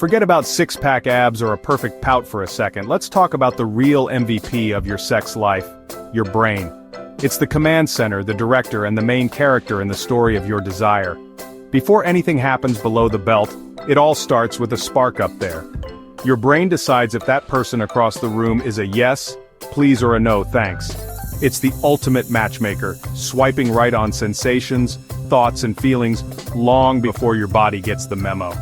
Forget about six-pack abs or a perfect pout for a second. Let's talk about the real MVP of your sex life, your brain. It's the command center, the director, and the main character in the story of your desire. Before anything happens below the belt, it all starts with a spark up there. Your brain decides if that person across the room is a yes, please, or a no, thanks. It's the ultimate matchmaker, swiping right on sensations, thoughts, and feelings long before your body gets the memo.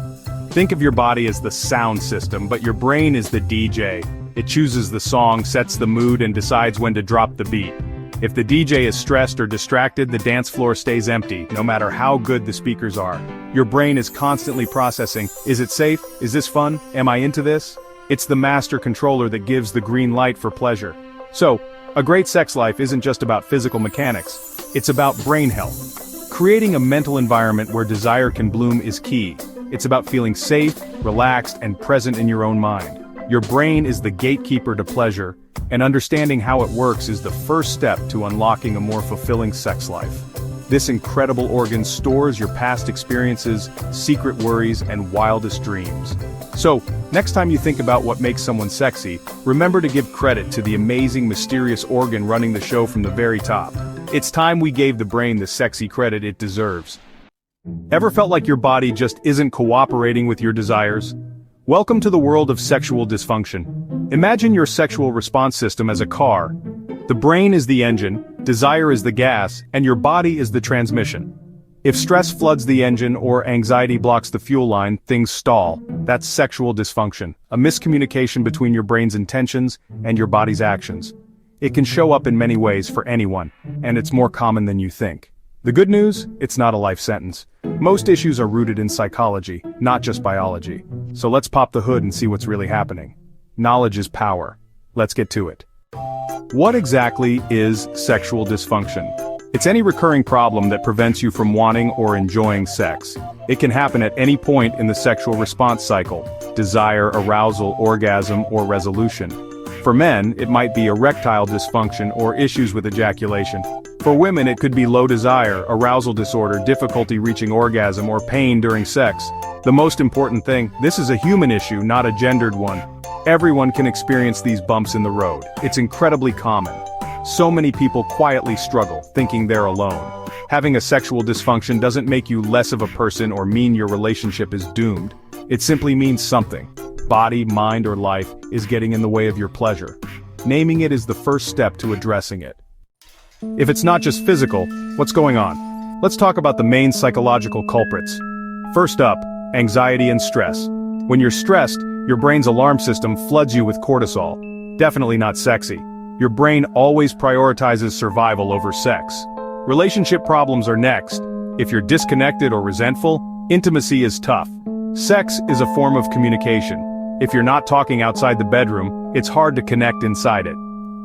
Think of your body as the sound system, but your brain is the DJ. It chooses the song, sets the mood, and decides when to drop the beat. If the DJ is stressed or distracted, the dance floor stays empty, no matter how good the speakers are. Your brain is constantly processing, is it safe? Is this fun? Am I into this? It's the master controller that gives the green light for pleasure. So, a great sex life isn't just about physical mechanics, it's about brain health. Creating a mental environment where desire can bloom is key. It's about feeling safe, relaxed, and present in your own mind. Your brain is the gatekeeper to pleasure, and understanding how it works is the first step to unlocking a more fulfilling sex life. This incredible organ stores your past experiences, secret worries, and wildest dreams. So, next time you think about what makes someone sexy, remember to give credit to the amazing, mysterious organ running the show from the very top. It's time we gave the brain the sexy credit it deserves. Ever felt like your body just isn't cooperating with your desires? Welcome to the world of sexual dysfunction. Imagine your sexual response system as a car. The brain is the engine, desire is the gas, and your body is the transmission. If stress floods the engine or anxiety blocks the fuel line, things stall. That's sexual dysfunction, a miscommunication between your brain's intentions and your body's actions. It can show up in many ways for anyone, and it's more common than you think. The good news? It's not a life sentence. Most issues are rooted in psychology, not just biology. So let's pop the hood and see what's really happening. Knowledge is power. Let's get to it. What exactly is sexual dysfunction? It's any recurring problem that prevents you from wanting or enjoying sex. It can happen at any point in the sexual response cycle: desire, arousal, orgasm, or resolution. For men, it might be erectile dysfunction or issues with ejaculation. For women, it could be low desire, arousal disorder, difficulty reaching orgasm, or pain during sex. The most important thing, this is a human issue, not a gendered one. Everyone can experience these bumps in the road. It's incredibly common. So many people quietly struggle, thinking they're alone. Having a sexual dysfunction doesn't make you less of a person or mean your relationship is doomed. It simply means something. Body, mind, or life is getting in the way of your pleasure. Naming it is the first step to addressing it. If it's not just physical, what's going on? Let's talk about the main psychological culprits. First up, anxiety and stress. When you're stressed, your brain's alarm system floods you with cortisol. Definitely not sexy. Your brain always prioritizes survival over sex. Relationship problems are next. If you're disconnected or resentful, intimacy is tough. Sex is a form of communication. If you're not talking outside the bedroom, it's hard to connect inside it.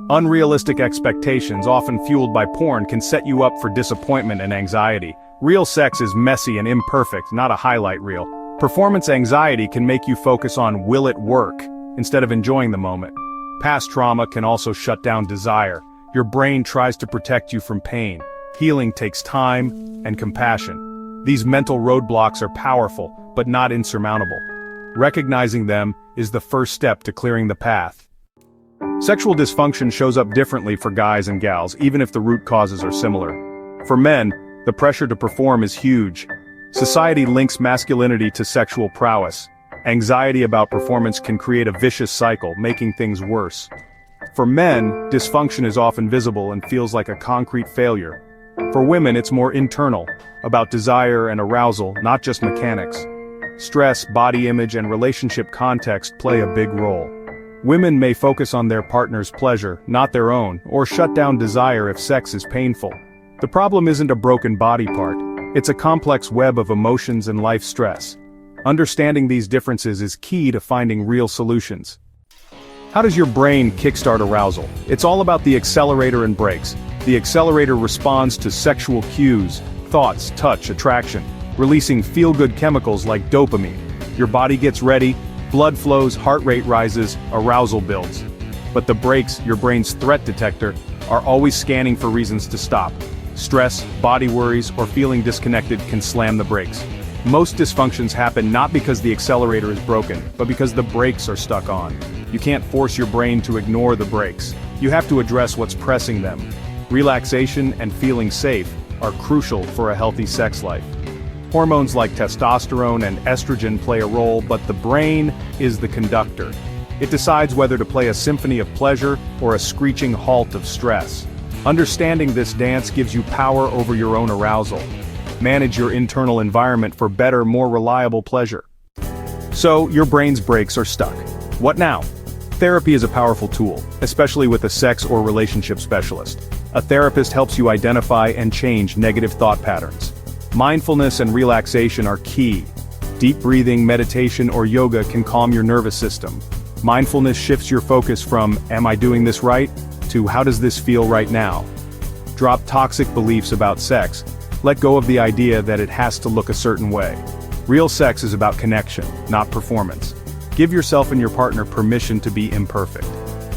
Unrealistic expectations, often fueled by porn, can set you up for disappointment and anxiety. Real sex is messy and imperfect, not a highlight reel. Performance anxiety can make you focus on will it work, instead of enjoying the moment. Past trauma can also shut down desire. Your brain tries to protect you from pain. Healing takes time and compassion. These mental roadblocks are powerful, but not insurmountable. Recognizing them is the first step to clearing the path. Sexual dysfunction shows up differently for guys and gals, even if the root causes are similar. For men, the pressure to perform is huge. Society links masculinity to sexual prowess. Anxiety about performance can create a vicious cycle, making things worse. For men, dysfunction is often visible and feels like a concrete failure. For women, it's more internal, about desire and arousal, not just mechanics. Stress, body image, and relationship context play a big role. Women may focus on their partner's pleasure, not their own, or shut down desire if sex is painful. The problem isn't a broken body part. It's a complex web of emotions and life stress. Understanding these differences is key to finding real solutions. How does your brain kickstart arousal? It's all about the accelerator and brakes. The accelerator responds to sexual cues, thoughts, touch, attraction, releasing feel-good chemicals like dopamine. Your body gets ready, blood flows, heart rate rises, arousal builds. But the brakes, your brain's threat detector, are always scanning for reasons to stop. Stress, body worries, or feeling disconnected can slam the brakes. Most dysfunctions happen not because the accelerator is broken, but because the brakes are stuck on. You can't force your brain to ignore the brakes. You have to address what's pressing them. Relaxation and feeling safe are crucial for a healthy sex life. Hormones like testosterone and estrogen play a role, but the brain is the conductor. It decides whether to play a symphony of pleasure or a screeching halt of stress. Understanding this dance gives you power over your own arousal. Manage your internal environment for better, more reliable pleasure. So, your brain's brakes are stuck. What now? Therapy is a powerful tool, especially with a sex or relationship specialist. A therapist helps you identify and change negative thought patterns. Mindfulness and relaxation are key. Deep breathing, meditation, or yoga can calm your nervous system. Mindfulness shifts your focus from, "Am I doing this right?" to "How does this feel right now?" Drop toxic beliefs about sex. Let go of the idea that it has to look a certain way. Real sex is about connection, not performance. Give yourself and your partner permission to be imperfect.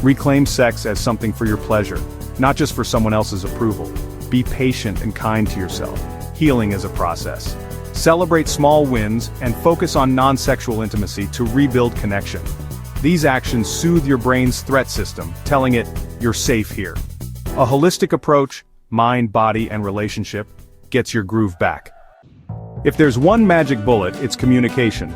Reclaim sex as something for your pleasure, not just for someone else's approval. Be patient and kind to yourself. Healing is a process. Celebrate small wins and focus on non-sexual intimacy to rebuild connection. These actions soothe your brain's threat system, telling it, "You're safe here." A holistic approach, mind, body, and relationship, gets your groove back. If there's one magic bullet, it's communication.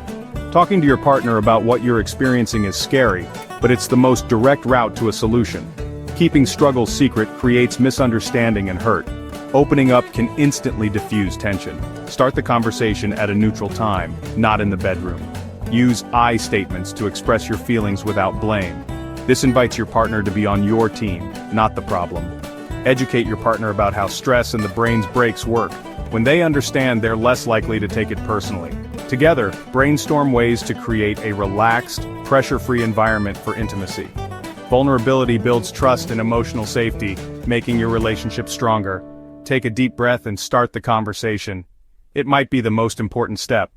Talking to your partner about what you're experiencing is scary, but it's the most direct route to a solution. Keeping struggles secret creates misunderstanding and hurt. Opening up can instantly diffuse tension. Start the conversation at a neutral time, not in the bedroom. Use I statements to express your feelings without blame. This invites your partner to be on your team, not the problem. Educate your partner about how stress and the brain's brakes work. When they understand, they're less likely to take it personally. Together, brainstorm ways to create a relaxed, pressure-free environment for intimacy. Vulnerability builds trust and emotional safety, making your relationship stronger. Take a deep breath and start the conversation. It might be the most important step.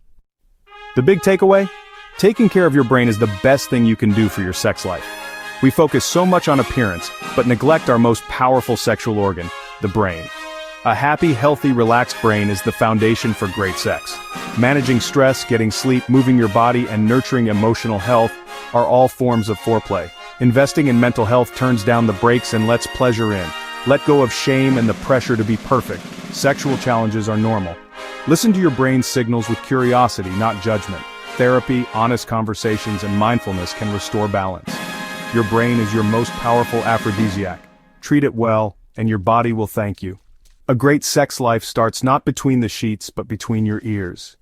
The big takeaway? Taking care of your brain is the best thing you can do for your sex life. We focus so much on appearance, but neglect our most powerful sexual organ, the brain. A happy, healthy, relaxed brain is the foundation for great sex. Managing stress, getting sleep, moving your body, and nurturing emotional health are all forms of foreplay. Investing in mental health turns down the brakes and lets pleasure in. Let go of shame and the pressure to be perfect. Sexual challenges are normal. Listen to your brain's signals with curiosity, not judgment. Therapy, honest conversations, and mindfulness can restore balance. Your brain is your most powerful aphrodisiac. Treat it well, and your body will thank you. A great sex life starts not between the sheets but between your ears.